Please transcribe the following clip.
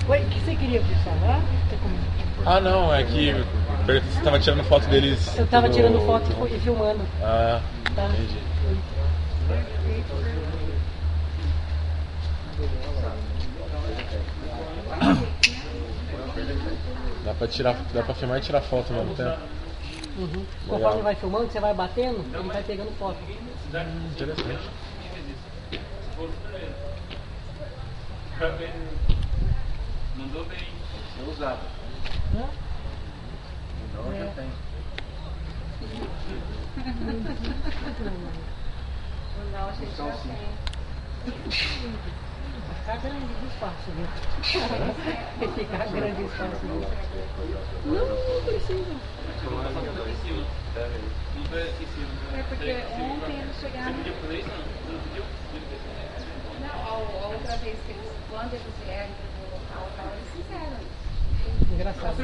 Oi, o que você queria falar? Ah, não, é que você estava tirando foto deles. Eu tava tirando foto e filmando. Ah, Tá. entendi. Dá pra filmar e tirar foto ao mesmo tempo. Uhum. Conforme vai filmando, você vai batendo, ele vai pegando foto. Interessante. Mandou bem. Eu usava. Hã? Então eu já tenho. Não, a gente já tem. Vai ficar grande o espaço, viu? Vai ficar grande o espaço, viu? Não precisa. É porque ontem eles chegaram. Não, a outra vez que eles, quando eles vieram do local, eles fizeram isso. Engraçado.